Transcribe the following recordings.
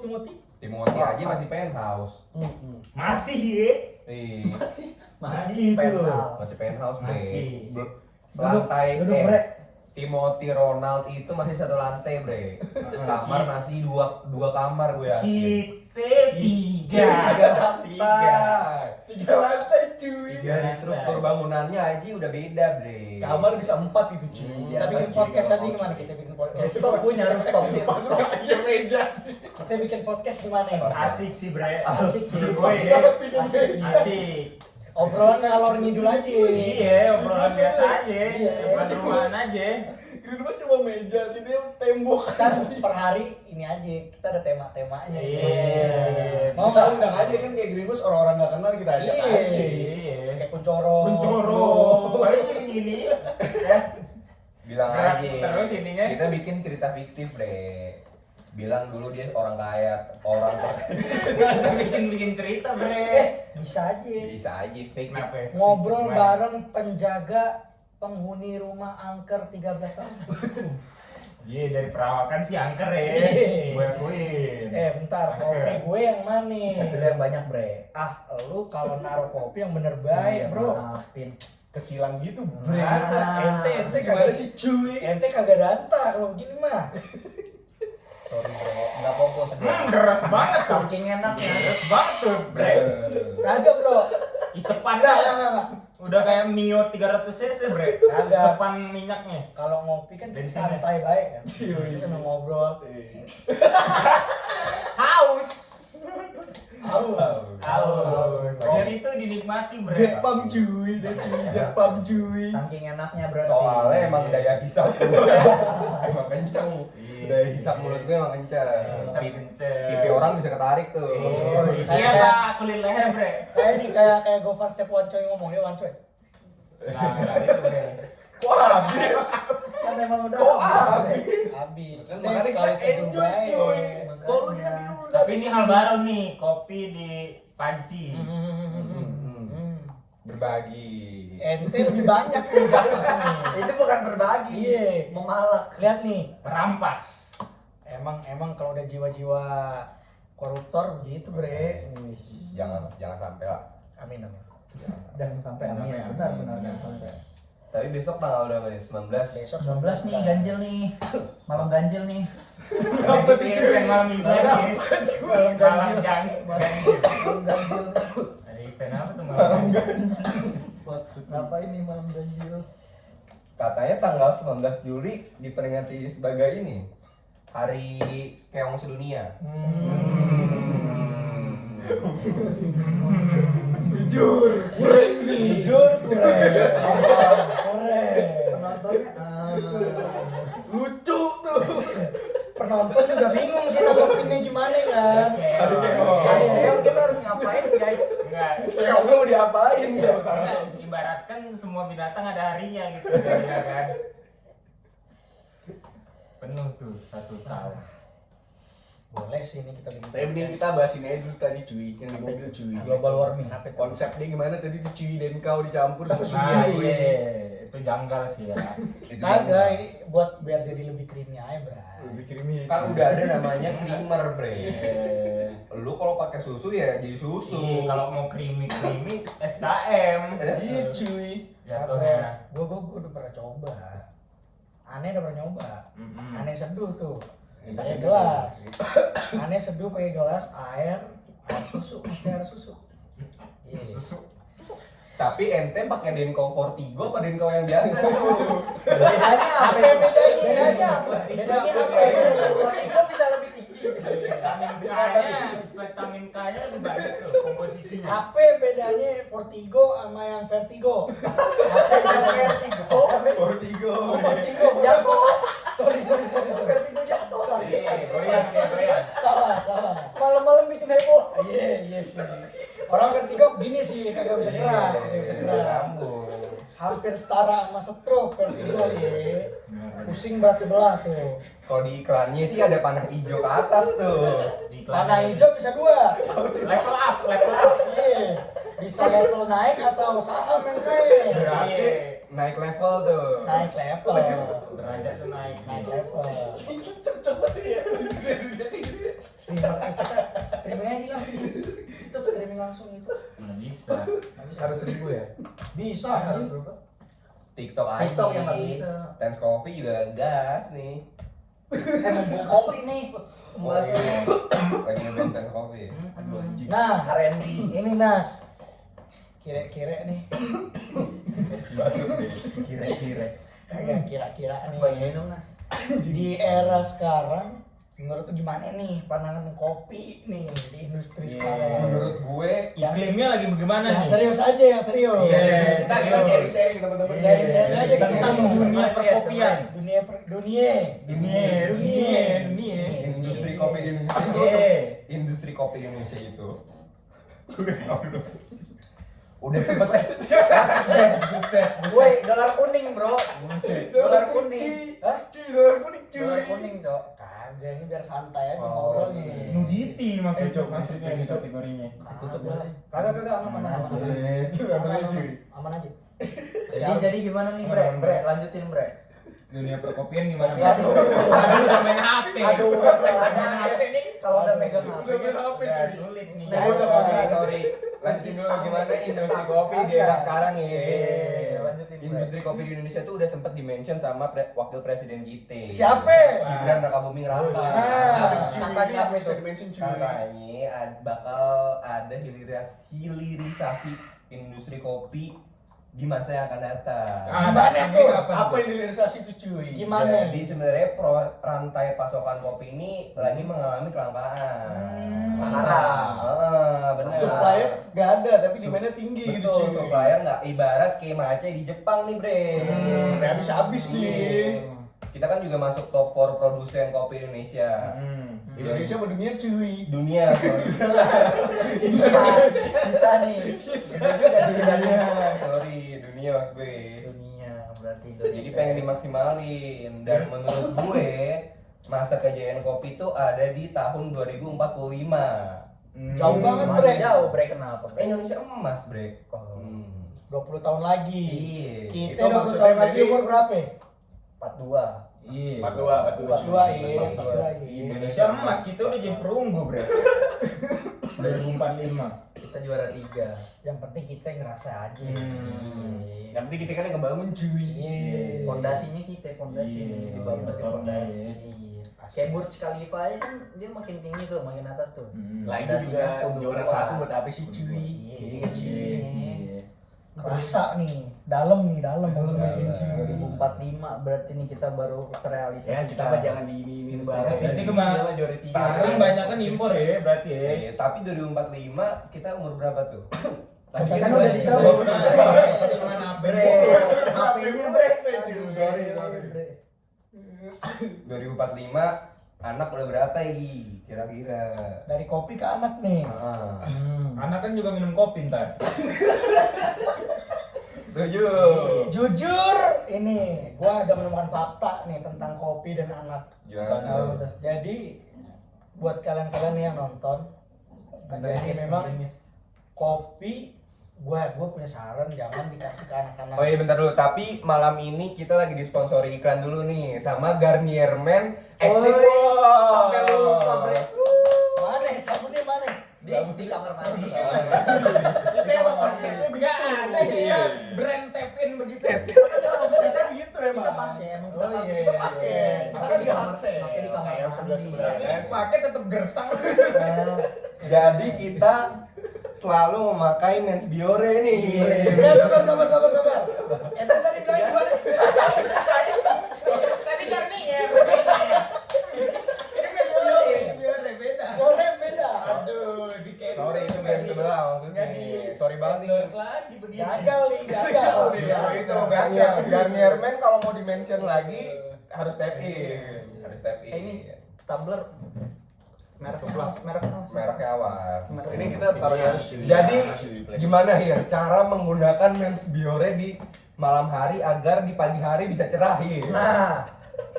Timothy aja masih penthouse. Masih ya? Iya. Masih penthouse. Masih penthouse, Bre. Masih. Lantai Duduk, Bre. Timothy Ronald itu masih satu lantai, Bre. Kamar masih dua kamar gue yakin. Kita Tiga lantai. 3 lantai cuy. Dari struktur bangunannya aja udah beda, Bre. Kamar bisa 4 itu cuy. Kita bikin podcast aja gimana? Kita bikin podcast. Kita punya rooftop nih. Pas lagi meja. Kita bikin podcast gimana? asik sih bre. Asik sih. Pas banget bikin meja. Asik. Obrolan ngalor ngidul aja. Iya, obrolan biasa aja. Iya. Obrolan rumahan aja. Green Boss cuma meja, sini tembok. Kan per hari ini aja kita ada tema-temanya. Iya. Mau Kita nggak? undang aja kan kayak Green Boss orang-orang nggak kenal kita ajak Iya. aja. Iya. Kayak Kuncoro. Kuncoro. Paling gini-gini. Bilang Gerak aja. terus ininya. Kita bikin cerita fiktif, Bre. Bilang dulu dia orang kaya, orang Masa bikin cerita bre. Bisa aja. bisa aja fake. Kenapa? Ngobrol Gimana? bareng penjaga penghuni rumah angker 13 tahun. Iya, dari perawakan sih angker ya. Iya. Gue akuin. Bentar, Angker. kopi gue yang mana? Pilih yang banyak bre. Lu kalau naruh kopi yang bener baik, bro. Maafin. Kesilang gitu bre. Ente Gimana kagak sih cuy? Ente kagak danta kalau begini mah. Sorry bre, nggak fokus bre. Deras banget tuh. Saking enaknya. Deras banget tuh bre. Kagak, bro. Isepan Enggak. udah kayak Mio 300 cc bre. Kagak. Isepan minyaknya. Kalau ngopi kan Dari kita sini. santai baik kan. Kita sambil ngobrol. Haus. Haus. Jadi itu dinikmati bre. Jet pump cuy, jet pump cuy. Saking enaknya berarti. Soalnya emang daya hisap gue emang kenceng. Iya. Daya hisap mulut gue emang kenceng. Hisap kenceng. Pipi orang bisa ketarik tuh. Iya pak, kulit leher bre. Kayak ini kayak Gofar setiap Wancoy ngomong ya Wancoy. Nah, itu bre. Wah, habis. Kan emang udah Kok habis. Habis. Kan Kita makanya sekali kita seduh enjoy baik. cuy. Makanya. Kalau lu jadi udah. Tapi ini hal baru nih, kopi di panci. Berbagi. Ente lebih banyak nih jatuh nih. Itu bukan berbagi. Iya. Memalak. Lihat nih. Perampas. Emang kalau udah jiwa-jiwa koruptor begitu, Bre. Jangan sampai lah. Amin. Jangan sampai amin. Benar. Tapi besok tanggal berapa nih? 19. Besok 19 nih ganjil nih. Malam ganjil nih. Apa tuh cuy? Yang malam minggu lagi. Malam ganjil. Malam ganjil. Ada event apa tuh malam ganjil? Ngapain nih malam ganjil? Katanya tanggal 19 Juli diperingati sebagai ini Hari Keong Sedunia. Jujur, kurang sih. jujur, Bre. Penontonnya Lucu tuh. Penonton juga bingung sih nanggepinnya gimana kan. Hari Keong. Kayak kita harus ngapain guys? Enggak. Kayak mau diapain ya? Enggak, ibaratkan semua binatang ada harinya gitu ya kan. Penuh tuh 1 tahun. Boleh sih ini kita bikin. Tapi mending kita bahas ini aja dulu tadi cuy, yang di mobil cuy. Global warming. Konsepnya gimana tadi tuh cuy, dan kau dicampur sama Nah, suci. iya, itu janggal sih ya. Itu Kagak, ini buat biar jadi lebih creamy aja, Bray. Lebih creamy. kan udah ada namanya creamer, Bre. Lu kalau pakai susu ya jadi Iya, susu. kalau mau creamy SKM. Iya cuy. Jatuhnya. Gue udah pernah coba. Aneh udah pernah nyoba. Aneh seduh tuh. Pakai gelas. Aneh seduh pakai gelas air susu, mesti air susu. Iya. Susu. Tapi ente pakai Denko Fortigo apa Denko yang biasa tuh? Bedanya apa? Bedanya? Bedanya apa? Bedanya apa? Itu bisa lebih tinggi. Vitamin K-nya lebih banyak tuh komposisinya. Apa bedanya Fortigo sama yang Vertigo? Oh, Fortigo. Vertigo jatuh. Sorry. Vertigo jatuh. Sorry. Goyang. Salah. Malam-malam bikin heboh. Iya sih. Orang Vertigo gini sih, kagak bisa gerak. Hampir setara sama stroke Vertigo ya. Pusing berat sebelah tuh. Kalau di iklannya sih ada panah hijau ke atas tuh. Panah hijau bisa 2. Level up. Iya. Bisa level naik atau saham yang naik. Berarti naik level tuh. Naik level. Derajat tuh naik. Naik level. Cocok banget ya. Streamer kita streaming aja langsung itu streaming langsung itu. Nggak bisa. Harus 1000 ya? Bisa Harus harus berapa? TikTok aja. TikTok yang nggak bisa. Tens Coffee juga gas nih. Mau kopi nih. Pembahasannya. Lagi ngeband Tens Coffee. Aduh anjing. Nah, R&B. ini Nas. Kira-kira nih. Batuk deh. Kira-kira. Kagak kira-kira Sebagai nih. minum Nas. Di era sekarang menurut tuh gimana nih pandangan kopi nih di industri sekarang? Menurut gue Iklimnya lagi bagaimana Yang nih? serius aja, yang serius. Iya. Kita sharing-sharing ke teman-teman. Sharing-sharing aja kita. Tentang dunia perkopian. Dunia dunia. Dunia. industri kopi di Indonesia itu Iya. industri kopi di Indonesia itu udah sempet Woi, dolar kuning, Bro. Dolar kuning. Hah? Dolar kuning Dolar kuning, Cok. Kagak ini biar santai aja Oh, ngobrolnya. Nuditi maksudnya Cok, maksudnya Cok. itu kategorinya. Tutup Kagak. boleh. Kagak aman aman aja. Jadi gimana nih, Bre? Lanjutin, Bre. Dunia perkopian gimana? Aduh. Aduh, udah main HP. Aduh, masalahnya ini kalau udah megang HP. Udah sulit nih. sorry lanjutin dulu gimana industri kopi di era sekarang ya. Lanjutin, Bre. Industri kopi di Indonesia tuh udah sempet di-mention sama wakil presiden kita. Siapa? Gibran Rakabuming Raka. Katanya apa itu? Katanya bakal ada hilirisasi industri kopi di masa yang akan datang. Gimana tuh? Apa yang hilirisasi itu cuy? Gimana? Jadi sebenarnya rantai pasokan kopi ini lagi mengalami kelangkaan. Sekarang. Benar. Supplier nggak ada, tapi demandnya tinggi gitu Betul, cuy. supplier nggak ibarat kayak mace di Jepang nih bre. Kayak habis nih. Kita kan juga masuk top 4 produsen kopi Indonesia. Indonesia sama dunia cuy. Dunia. Kita nih. Kita juga di dunia. Sorry, dunia mas gue. Dunia berarti Indonesia. Jadi pengen dimaksimalin dan menurut gue masa kejayaan kopi itu ada di tahun 2045. Jauh banget, Bre. Masih jauh, Bre. Kenapa, Bre? Indonesia emas, bre. Oh. 20 tahun lagi. Iya. Kita Itu 20 maksudnya tahun lagi berarti- umur berapa? 42. Iya. 42 iya. Indonesia emas kita udah jadi perunggu, Bre. 2045. Kita juara 3. Yang penting kita ngerasa aja. Yang penting kita kan yang ngebangun cuy. Iya. Pondasinya kita, pondasi Iya, dibangun dari iya. pondasi. Iya, pasti. Kayak Burj Khalifa aja kan dia makin tinggi tuh, makin atas tuh. Lah itu juga Pondasinya juara kudu 1 kuat. buat apa sih cuy? Iya, cuy. Ngerasa nih, dalam nih. 2045 berarti nih kita baru terrealisasi. Ya kita mah jangan diinin banget. Berarti cuy. kemana? Kita juara 3. Sekarang banyak kan impor ya, berarti ya. Tapi 2045 kita umur berapa tuh? Tadi Kan kita udah masih disebut. sama. Jangan apa Bre, HP-nya Bre. Sorry. 2045 anak udah berapa Gi? Kira-kira. Dari kopi ke anak nih. Ah. Anak kan juga minum kopi ntar. Setuju. Jujur, ini gua ada menemukan fakta nih tentang kopi dan anak. Gimana tuh? Jadi buat kalian-kalian nih yang nonton, jadi memang kopi gua punya saran jangan dikasih ke anak-anak. Oh iya bentar dulu, tapi malam ini kita lagi disponsori iklan dulu nih sama Garnier Men Active Wash. Sampai lupa, Bre. Mana sabunnya mana? Di kamar mandi. Itu emang konsepnya nggak ada ya. Brand tap in begitu. Kita gitu emang. Kita pakai, emang kita Oh pakai. iya. Pakai. Kita kan di kamar sel. Pakai di kamar Kayak mandi. sebelah-sebelah. Pakai tetap gersang. Jadi kita selalu memakai Mens Biore nih. Ya sabar. Ente tadi bilang gimana? Tadi Garnier. Biar beda. Boleh beda. Aduh, di cancel. Sorry itu brand sebelah maksudnya. Nggak di Sorry banget nih. endorse lagi begini. Gagal nih, gagal. Justru itu Garnier Men kalau mau di mention lagi harus tap in. Harus tap in. Ini tumbler mereknya apa? Mereknya apa? Mereknya awas. Ini kita taruhnya Jadi gimana ya cara menggunakan Mens Biore di malam hari agar di pagi hari bisa cerah ya? Nah,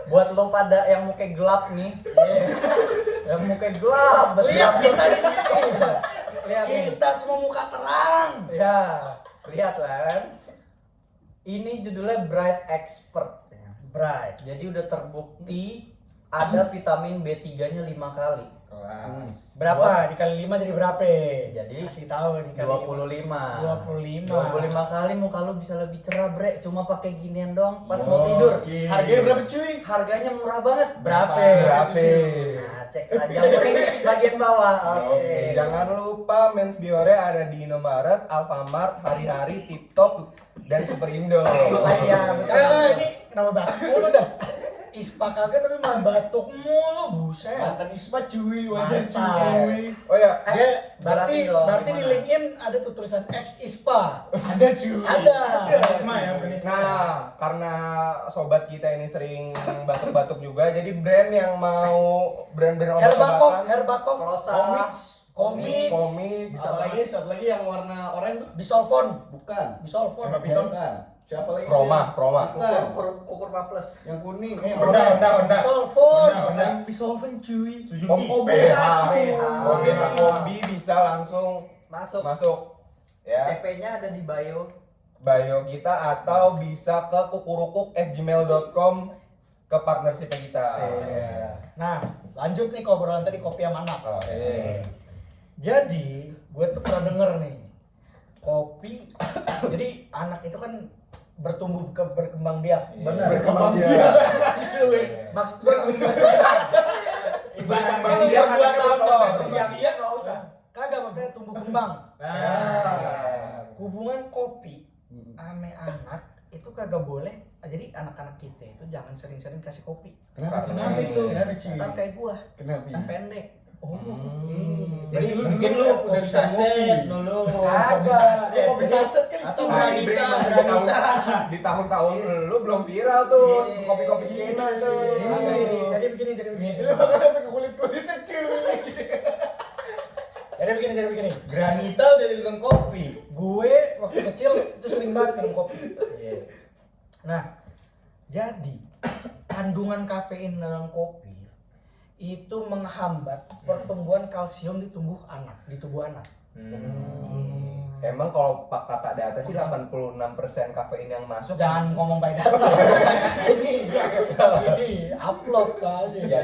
buat lo pada yang muka gelap nih, yang muka gelap, Lihat kita di sini. lihat nih, Kita semua muka terang. ya, lihat lah kan. Ini judulnya Bright Expert, Bright. jadi udah terbukti ada vitamin B3-nya 5 kali. Kelas. Berapa? Dikali 5 jadi berapa? Jadi kasih tahu dikali 25. 25. 25 kali muka lu bisa lebih cerah, Bre. Cuma pakai ginian dong pas mau tidur. Harganya berapa cuy? Harganya murah banget. Berapa? Nah, cek aja link di bagian bawah. Oke, jangan lupa Men's Biore ada di Indomaret, Alfamart, Hari-Hari, Tip Top, dan Superindo. Iya, betul. Ini kenapa batuk mulu dah? Ispa kagak tapi malah batuk mulu, buset. Mantan Isma cuy, wajar Mantap. cuy. Oh ya, Dia jelasin dong berarti di gimana. LinkedIn ada tuh tulisan X Ispa. Ada cuy. Ada. Isma ya, bukan Isma. nah karena sobat kita ini sering batuk-batuk juga, jadi brand yang mau brand-brand obat-obatan, Herbakov, Prosa. komik, komik, Satu lagi yang warna oranye tuh. Bisolfon, Bukan. Bisolfon. Bukan. Siapa lagi? Proma. Kukur Maples. Yang kuning. Honda. Bisolfon. Honda. Disolvent cuy. Suzuki. OBH, OBH. kombi bisa langsung masuk ya. CP-nya ada di bio. Bio kita atau bisa ke kukurukuk@gmail.com ke partnership kita. Nah, lanjut nih ke obrolan tadi kopi sama anak. Oke. Jadi, gue tuh pernah denger nih kopi. Jadi anak itu kan berkembang biak. Benar. Berkembang biak. Maksud gue Ibarat Dia buat apa? Iya nggak usah. kagak maksudnya tumbuh kembang. Nah. Hubungan kopi ame anak itu kagak boleh. Jadi anak-anak kita itu jangan sering-sering kasih kopi. Kenapa Kenapa itu? Kenapa cuy? Ntar kayak gua, Kenapa? pendek. Oh, Jadi Mungkin lu udah saset dulu. Kagak. Kopi saset kan Atau cuma granita. di tahun-tahun lu belum viral tuh kopi-kopi Cina tuh. Jadi begini. Lu makan sampai ke kulit-kulitnya cuy. Jadi begini. Granita udah dibilang kopi. Gue waktu kecil itu sering banget minum kopi. Nah, jadi kandungan kafein dalam kopi itu menghambat pertumbuhan kalsium di tubuh anak. Emang kalau Pak kata data sih 86% kafein yang masuk. Jangan ngomong by data. ini upload soalnya. Iya.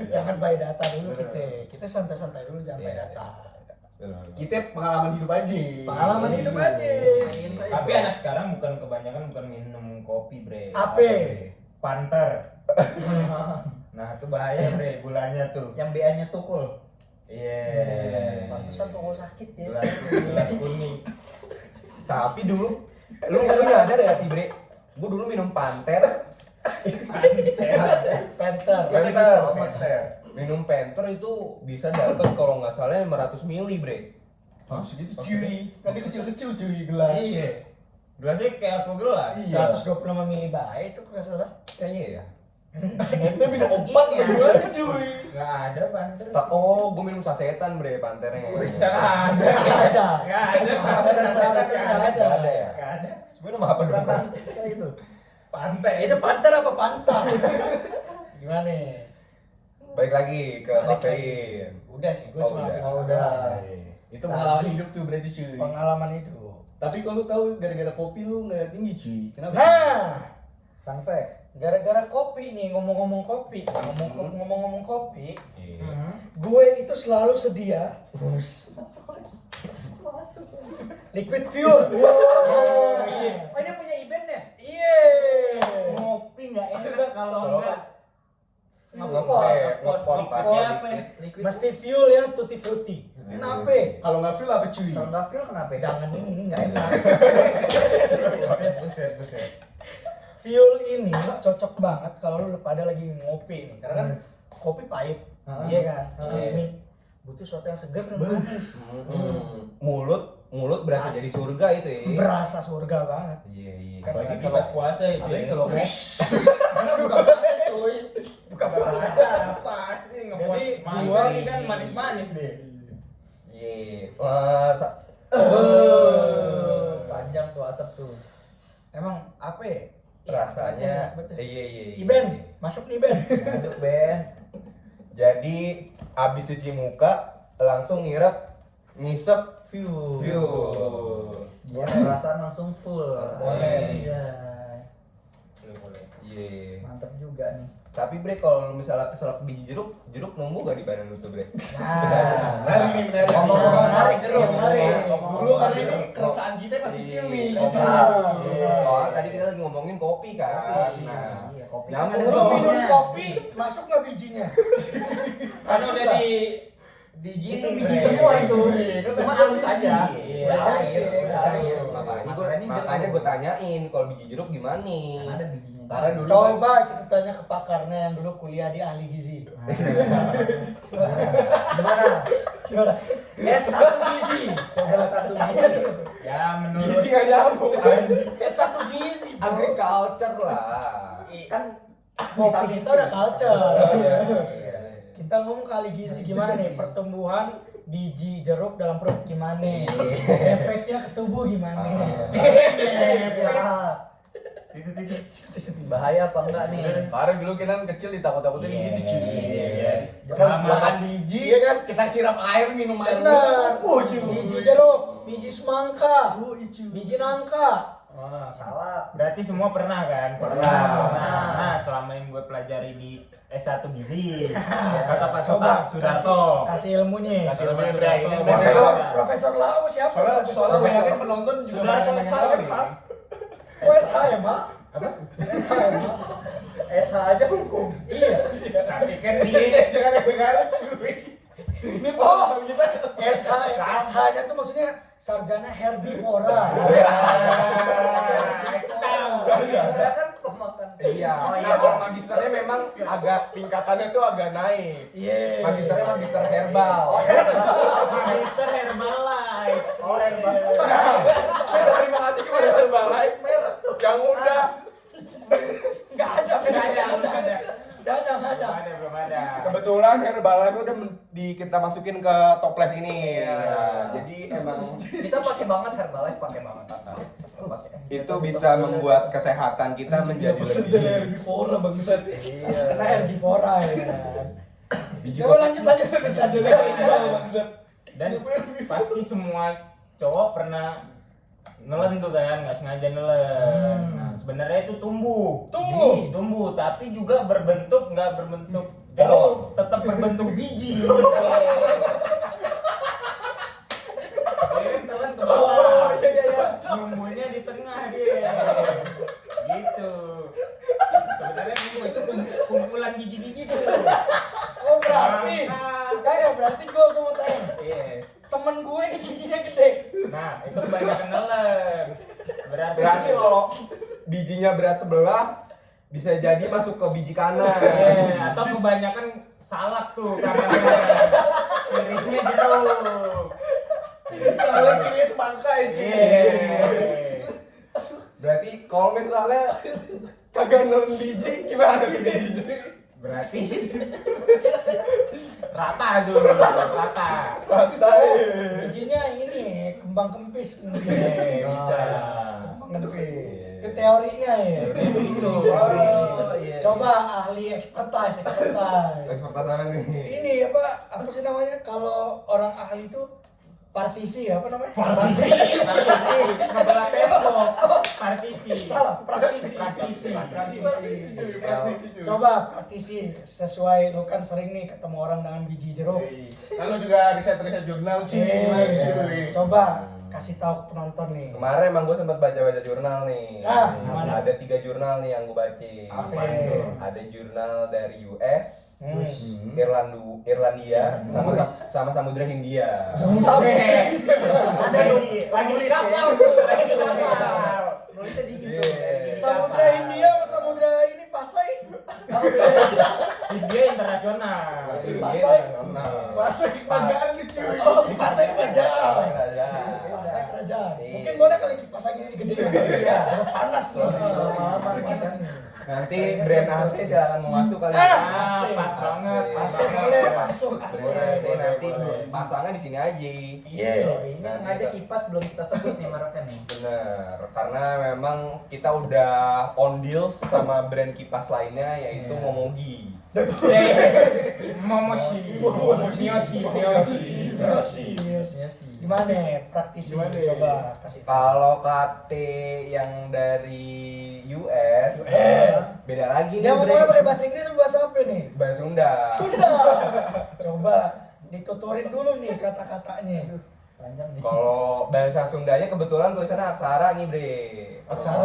Jangan by data dulu kita. Kita santai-santai dulu jangan by data. Kita pengalaman hidup aja. Pengalaman hidup aja. Tapi anak sekarang bukan minum kopi, Bre. Ape? Panter. Nah, itu bahaya, Bre, gulanya tuh. Yang BA-nya tukul. Iya. Pantesan tukul sakit ya. Gelas kuning. Tapi dulu lu nyadar ya sih, Bre? Gua dulu minum Panter. Penter. Panter. Minum Panther itu bisa dapat kalau nggak salah 500 mili, Bre. Hah? Segitu cuy. Kan dia kecil-kecil cuy gelas. Iya. Gelasnya kayak aku gelas. Iya. 125 mili baik itu nggak salah. Kayaknya ya. Ente minum obat Segini ya. kedua aja cuy. Enggak ada Panter. Oh, gua minum sasetan, Bre, Panternya. Bisa ada. Nggak ada. Enggak ada. Panter sasetan nggak ada. Nggak ada ya? Enggak ada. Sebenarnya nama apa Bukan dong? pantai kayak itu. Pantai. Itu panter apa pantang? Gimana? Balik lagi ke kafein. Udah sih, gue Oh, cuma udah. bilang. udah. Itu pengalaman hidup tuh berarti cuy. Pengalaman hidup. Tapi kalau lu tahu gara-gara kopi lu nggak tinggi cuy. Kenapa? Nah, Fun fact. gara-gara kopi nih ngomong-ngomong kopi, ngomong-ngomong kopi, Iya. gue itu selalu sedia liquid fuel. Oh, ini punya event ya? Iya. Ngopi nggak enak kalau enggak. Ngepot Liquidnya apa ya? Liquid. Mesti fuel yang tutti frutti. Kenapa? Kalau nggak feel apa cuy? Kalau nggak feel kenapa? Jangan ini nggak enak. Buset. Fuel ini cocok banget kalau lu pada lagi ngopi nih, karena kan kopi pahit, iya kan? Ini butuh sesuatu yang segar dan manis. Mulut berasa Asli. jadi surga itu ya. Berasa surga banget. Iya. Apalagi kalau puasa itu. Apalagi ya. kalau mau buka puasa pas nih ngebuat Jadi, gua ini kan manis-manis deh. Iya. Panjang tuh asap tuh. Emang apa ya? Rasanya betul. iya. Iben, masuk nih Ben. Masuk Ben. Jadi abis cuci muka langsung ngisep Fuel. fuel. Perasaan langsung full. Boleh. Iya. Boleh. Iya. Mantap juga nih. Tapi Bre, kalau lu misalnya keselak biji jeruk numbuh gak di badan lu tuh Bre? Menarik nih, menarik. Ngomong-ngomong menarik, menarik. Dulu karena ini keresahan kita masih kecil nih. Soalnya tadi kita lagi ngomongin kopi kan. Nah, Iya, kopi nyambung kan ada Lu dong. minum kopi, masuk nggak bijinya? Karena udah itu biji semua itu. Cuma halus aja. Iya. Udah halus ya, udah halus. Makanya gue tanyain kalau biji jeruk gimana? Kan ada bijinya. Karena dulu Coba kita tanya ke pakarnya yang dulu kuliah di ahli gizi. Gimana? S1 gizi. Coba S1 tanya dulu. Ya menurut gizi nggak nyambung. S1 gizi. Bro. Agriculture lah. Kan Kopi kita udah culture. Iya. Kita ngomong kali gizi gimana nih pertumbuhan biji jeruk dalam perut gimana? Efeknya ke tubuh gimana? bahaya apa enggak nih? Karena dulu kita kan kecil ditakut-takutin gitu cuy. Sama. Makan biji, Iya kan? kita siram air, minum air. Benar. Oh, cuy. Biji jeruk, biji semangka, Oh, cuy. biji nangka. Salah. berarti semua pernah kan? Pernah. Nah, selama yang gue pelajari di S1 gizi, kata Pak Coba Sotak Sudarso. kasih ilmunya. Kasih ilmunya, Bre. Ini Profesor Lau siapa? Soalnya banyak penonton juga Sudah banyak ada tahu SH, nih. Pak. Oh, SH ya, Mak? Apa? SH ya, Mak? SH aja hukum. Iya. Tapi kan dia Jangan yang cuy. Ini Oh, paham kita. SH-nya tuh maksudnya sarjana herbivora. Dia kan pemakan. Iya. Oh, Nah, iya. kalau magisternya memang agak tingkatannya tuh agak naik. Iya. Magisternya magister herbal. Magister Herbalife. Oh, herbal. Terima kasih kepada Herbalife yang udah Enggak ada, Nggak ada, belum ada. Belum ada. kebetulan Herbalife udah kita masukin ke toples ini. Ya, jadi emang Kita pakai banget Herbalife, pakai banget. Pakai. itu bisa membuat kesehatan kita menjadi Dari lebih herbivora bangsat. Karena herbivora ya kan. biji Coba lanjut bisa juga. Bangsat. Dan pasti semua cowok pernah nelen tuh kan, nggak sengaja nelen. Nah, sebenarnya itu tumbuh, tapi juga nggak berbentuk jeruk, tetap berbentuk biji. Teman ke bawah, tumbuhnya di tengah dia, gitu. Sebenarnya itu kumpulan biji-biji tuh. Oh, berarti gua mau tanya. Iya. Temen gue ini gizinya gede. Nah, itu kebanyakan nelen. berarti kalau bijinya berat sebelah bisa jadi masuk ke biji kanan. Atau kebanyakan salak tuh karena kirinya jeruk. Soalnya kiri semangka ya cuy. Berarti kalau misalnya kagak nelen biji gimana nih biji? Berarti rata tuh, rata. Bijinya ini kembang kempis mungkin. Bisa. Kembang kempis. Itu teorinya ya. Itu. Iya. Coba ahli expertise. Ekspektasi apa nih? Ini apa sih namanya kalau orang ahli itu partisi apa namanya? Partisi. Kebelah tembok. Partisi. Salah, praktisi. Coba praktisi sesuai lu kan sering nih ketemu orang dengan biji jeruk. Kan lu juga riset-riset jurnal cuy. Gimana, cuy? Coba kasih tahu penonton nih. Kemarin emang gue sempat baca-baca jurnal nih. Gimana? Ada 3 jurnal nih yang gue baca. Apa? Ada jurnal dari US, Iya. Irlandia, sama Samudra Hindia. Ada dong. Lagi di kapal. Lagi di kapal. Nulisnya di gitu. Samudra Hindia sama samudra ini Pasai. India internasional. Pasai. Masa kerajaan nih cuy. Oh, Pasai kerajaan. Kerajaan. Pasai kerajaan. Iya. Mungkin boleh kali kipas anginnya digedein. Iya. Panas nih. Panas nih. Nanti brand AC silakan mau masuk kali. Ah, pas banget. AC boleh masuk AC. Brand AC nanti pasangnya di sini aja. Iya. Ini sengaja kipas belum kita sebut nih mereknya nih. Bener, karena memang kita udah on deals sama brand kipas lainnya yaitu Momogi. Momoshi. Miyoshi. Yosi. Gimana praktisi? Gimana? Coba kasih tahu. Kalau KT yang dari US, beda lagi nih Dia ngomongnya Bre. pakai bahasa Inggris atau bahasa apa nih? Bahasa Sunda. Sunda. Coba dituturin dulu nih kata-katanya. Panjang nih. Kalau bahasa Sundanya kebetulan tulisannya aksara nih Bre. Aksara.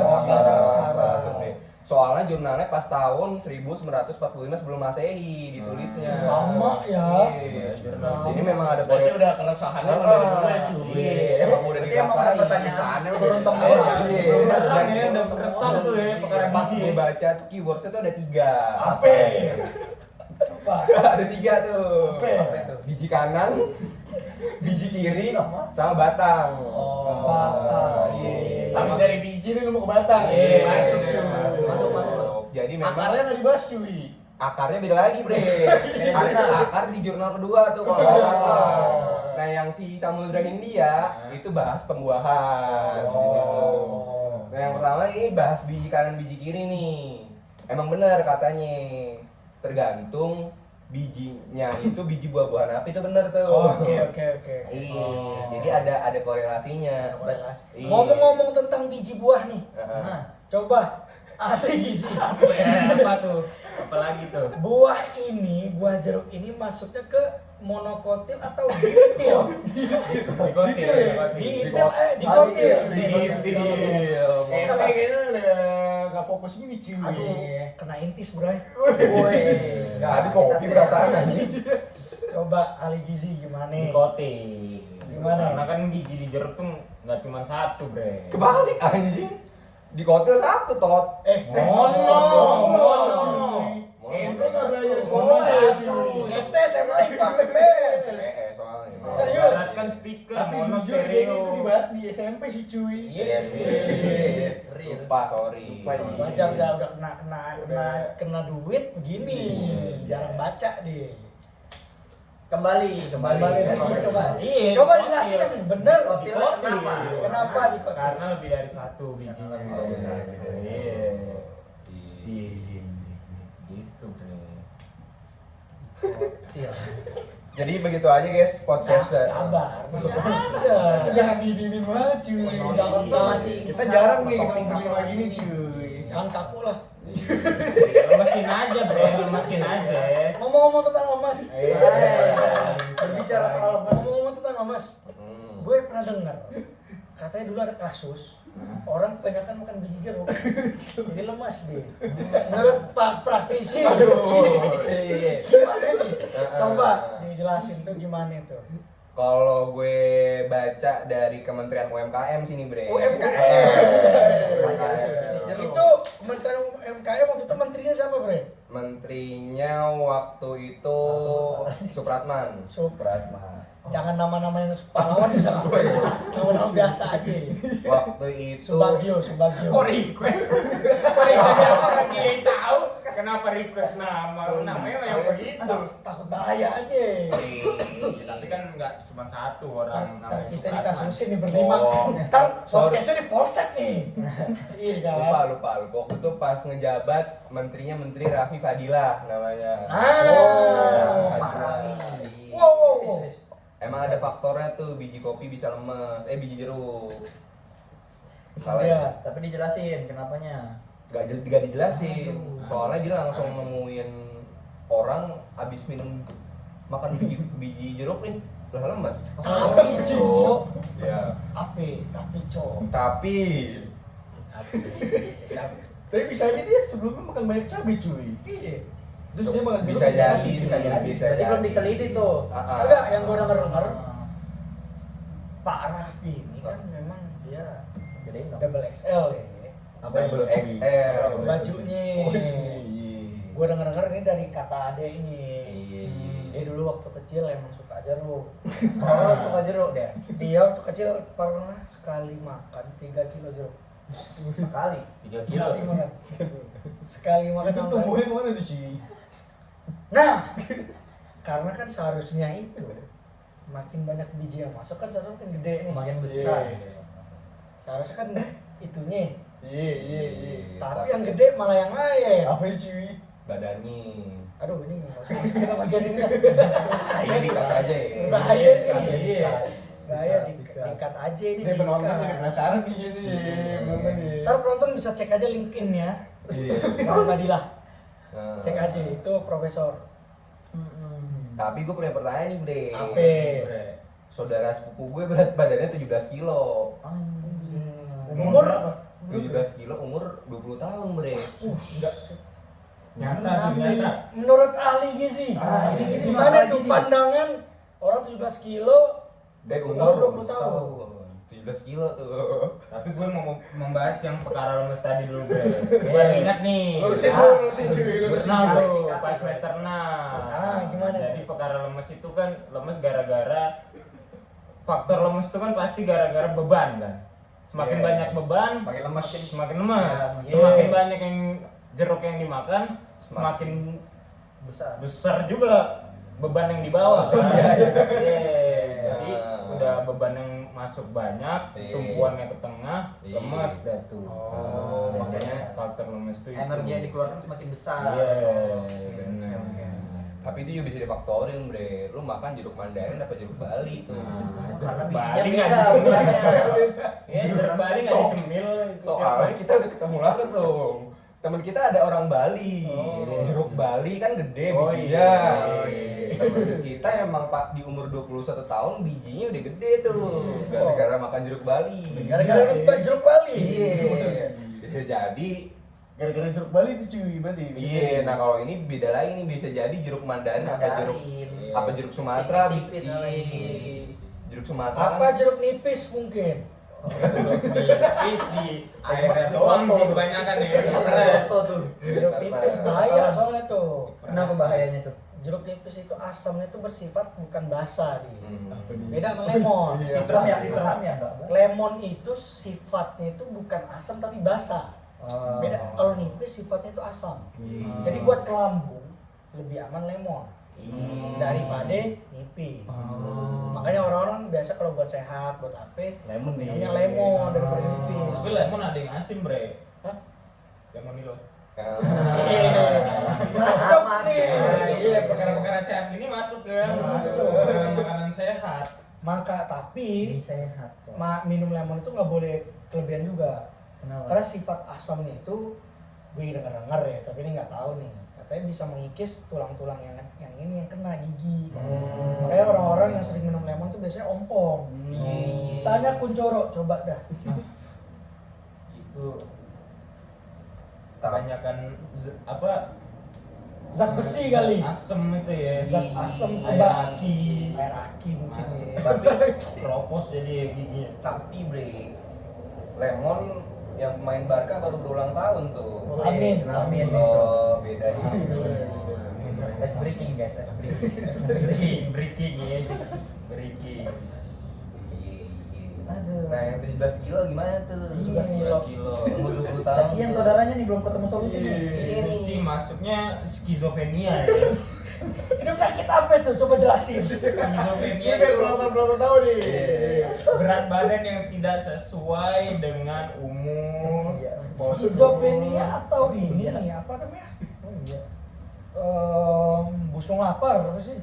Bre. Soalnya jurnalnya pas tahun 1945 sebelum Masehi ditulisnya. Lama ya. Iya. Jurnal. Jadi memang ada Berarti udah keresahannya emang dari dulu ya cuy. Iya, emang udah Berarti emang ada pertanyaan turun temurun. Iya, Sebelum dan datang ya, udah resah tuh ya perkara pas biji. gue baca tuh keywordsnya tuh ada 3. Apa? Coba. Ada 3 tuh. Apa itu? Biji kanan, biji kiri, sama batang. Batang. Iya. Habis dari biji nih lu mau ke batang. Iya, Masuk cuy. Masuk. Jadi memang Akarnya nggak dibahas cuy. akarnya beda lagi bre. Akar di jurnal kedua tuh kalau nggak salah. Nah yang si Samudra Hindia itu bahas pembuahan. Nah yang pertama ini bahas biji kanan biji kiri nih. Emang benar katanya tergantung bijinya itu biji buah-buahan apa itu benar tuh. Oke. Iya, jadi ada korelasinya. Korelasi. Iya. Ngomong-ngomong tentang biji buah nih, Heeh. coba ahli gizi. Apa tuh? Apalagi tuh? Buah ini, buah jeruk ini masuknya ke monokotil atau ditil? Dikotil. Ditil. Kayaknya udah nggak fokus gini cuy. Aduh, kena intis bro. Tapi kopi perasaan aja. Coba ahli gizi gimana? Nikotin. Gimana? Karena kan biji di jeruk tuh nggak cuma satu, Bre. Kebalik anjing. Di kotil 1 tot. Mono. Itu saya belajar Mono sekolah ya satu. cuy. Ente SMA IPA PPS. Soalnya. Serius? Kan speaker, Tapi mono jujur stereo. kayaknya itu dibahas di SMP sih cuy. Iya sih. Lupa, sorry. Lupa, iya. Wajar udah kena duit begini. Jarang baca deh. Kembali. Coba. Iya, Coba dikotil. jelasin yang bener. Dikotil kenapa? Kenapa dikotil? Karena lebih dari satu bijinya. Iya. Iya. Gitu, Bre. Jadi begitu aja guys podcast. Sabar, masih ada. Jangan diinin banget cuy. Jangan masih Kita jarang nih ngobrolin lagi nih cuy. Jangan kaku lah. Lemesin aja, Bre. Lemesin aja. Ngomong-ngomong tentang lemas. Berbicara soal Ngomong-ngomong tentang lemas. Gue pernah dengar katanya dulu ada kasus orang kebanyakan makan biji jeruk jadi lemas deh. Menurut Pak praktisi, Iya. gimana nih? Coba dijelasin tuh gimana itu. Kalau gue baca dari Kementerian UMKM sini bre. UMKM. UMKM. Itu Kementerian UMKM waktu itu menterinya siapa bre? Menterinya waktu itu Supratman. Supratman. Jangan nama-nama yang pahlawan bisa nggak? Nama-nama biasa aja. Waktu itu Subagio. Kok request? Kok request orang dia yang tahu? Kenapa request nama? Namanya yang begitu. Takut bahaya aja. Ya, tapi kan nggak cuma satu orang Ntar namanya kita Supratman. dikasusin nih berlima. Oh. Ntar Sorry. podcastnya di polsek nih. Iya kan? lupa. Waktu itu pas ngejabat menterinya Menteri Raffi Fadilah namanya. Pak Raffi. Wow. Emang ada faktornya tuh biji kopi bisa lemes, biji jeruk. Iya. Tapi dijelasin kenapanya. Gak dijelasin. Soalnya dia langsung nemuin orang abis minum makan biji jeruk nih lah lemes. Tapi cok. Ya. Tapi cok. Tapi Tapi bisa aja dia sebelumnya makan banyak cabai cuy. Iya. Terus dia makan jeruk bisa banyak jadi, cabai, bisa cuy. jadi, bisa Berarti jadi. belum diteliti tuh. Enggak, yang gue denger Pak Raffi ini kan memang dia Gedein dong. double XL ya. Double XL. Bajunya. Oh, iya. Gue denger ini dari kata adeknya. Iya. Dia dulu waktu kecil emang suka jeruk. Oh, suka jeruk deh. Dia waktu kecil pernah sekali makan 3 kilo jeruk. Sekali. 3 kilo. Sekali makan Itu sampai- tumbuhnya kemana tuh cuy? Nah, karena kan seharusnya itu makin banyak biji yang masuk kan seharusnya makin gede nih. Makin besar. Seharusnya kan itunya. Iya. Tapi yang gede malah yang lain. Apa ya cuy? badannya. Aduh ini nggak usah masukin ke bagian ini dah. Ini dikat aja ya. Bahaya nih. Iya. Bahaya dikat aja ini. Ini penonton diikat. jadi penasaran nih ini. Momen nih. Ntar penonton bisa cek aja LinkedIn-nya. Iya. Bang Madilah. Nah, Cek aja itu profesor. Tapi gue punya pertanyaan nih, Bre. Ape. Saudara sepupu gue berat badannya 17 kilo. Umur berapa? 17 kilo umur 20 tahun, Bre. Enggak. Nyata sih, nyata. Menurut ahli gizi. Ah, ini gizi, gimana masalah tuh gizi. pandangan orang 17 kilo Dari umur umur 20 tahun. 17 kilo tuh. Tapi gue mau membahas yang perkara lemes tadi dulu, Bre. Gue ingat nih. Lurusin dulu, lurusin cuy, Gue lurusin. kenal tuh Klarifikasi, pas Bro. semester 6. Gimana Jadi tuh? perkara lemes itu kan lemes gara-gara faktor lemes itu kan pasti gara-gara beban kan. Semakin Iya. banyak beban, Semakin lemes. semakin lemes. Iya. Semakin banyak yang jeruk yang dimakan, semakin Besar. besar juga beban yang dibawa. Iya. Jadi udah beban yang masuk banyak, Iya. tumpuannya ke tengah, Iya. lemes dah tuh. Oh. Makanya faktor lemes itu. Energi yang dikeluarkan semakin besar. Iya, benar. Tapi itu juga bisa difaktorin, Bre. Lu makan jeruk mandarin apa jeruk Bali tuh. Karena Bali bijinya nggak beda. dicemil. Iya, jeruk Bali nggak So- dicemil. Soalnya kita udah ketemu langsung. Temen kita ada orang Bali. Oh. Jeruk Bali kan gede Oh, bijinya. iya. Temen kita emang Pak di umur 21 tahun bijinya udah gede tuh. Gara-gara makan jeruk Bali. Gara-gara jeruk Bali. Iya. Bisa jadi. Gara-gara jeruk Bali itu cuy berarti. Iya, nah kalau ini beda lagi nih, bisa jadi jeruk mandarin apa jeruk Mandarin. apa jeruk Sumatera Sipit-sipit bisa- namanya. iya. Jeruk Sumatera Apa kan jeruk nipis mungkin? Nipis di airnya doang sih kebanyakan nih. Makan soto tuh. Jeruk nipis bahaya soalnya tuh. Kenapa bahayanya tuh? Jeruk nipis itu asamnya itu bersifat bukan basa dia. Hmm. Beda sama lemon. Iya. Asam ya, asam ya enggak. Lemon itu sifatnya itu bukan asam tapi basa. Oh. Beda kalau nipis sifatnya itu asam. Jadi buat ke lambung lebih aman lemon daripada nipis. Makanya orang-orang biasa kalau buat sehat, buat apa? Lemon nih. Minumnya lemon daripada nipis. Tapi lemon ada yang asim, Bre. Hah? Lemon Milo. Masuk Masuk. nih. Iya, perkara-perkara sehat ini masuk ya. Masuk. Makanan-makanan sehat. Maka tapi sehat. minum lemon itu nggak boleh kelebihan juga. Kenapa? Karena sifat asamnya itu gue dengar ya, tapi ini nggak tahu nih. Katanya bisa mengikis tulang-tulang yang ini yang kena gigi. Makanya orang-orang yang sering minum lemon tuh biasanya ompong. Tanya Kuncoro, coba dah. Itu kebanyakan apa Zat besi kali. asem itu ya. Zat asam air kebak. aki. Air aki mungkin. Masuk. Ya. Tapi keropos jadi giginya. Tapi Bre, lemon yang pemain Barca baru berulang tahun tuh. Amin. Amin. Oh, beda ya. Ice breaking guys, ice breaking. Breaking ya. Breaking. Aduh. Nah, yang 17 kilo gimana tuh? 17 kilo. Umur 20 tahun. Kasihan saudaranya nih belum ketemu solusinya. Ini sih masuknya skizofrenia ya. Ini penyakit apa itu? Coba jelasin. Skizofrenia Ini itu penonton tahu nih. berat badan yang tidak sesuai dengan umur. Iya. Skizofrenia atau ini apa namanya? Oh iya. Busung lapar apa sih?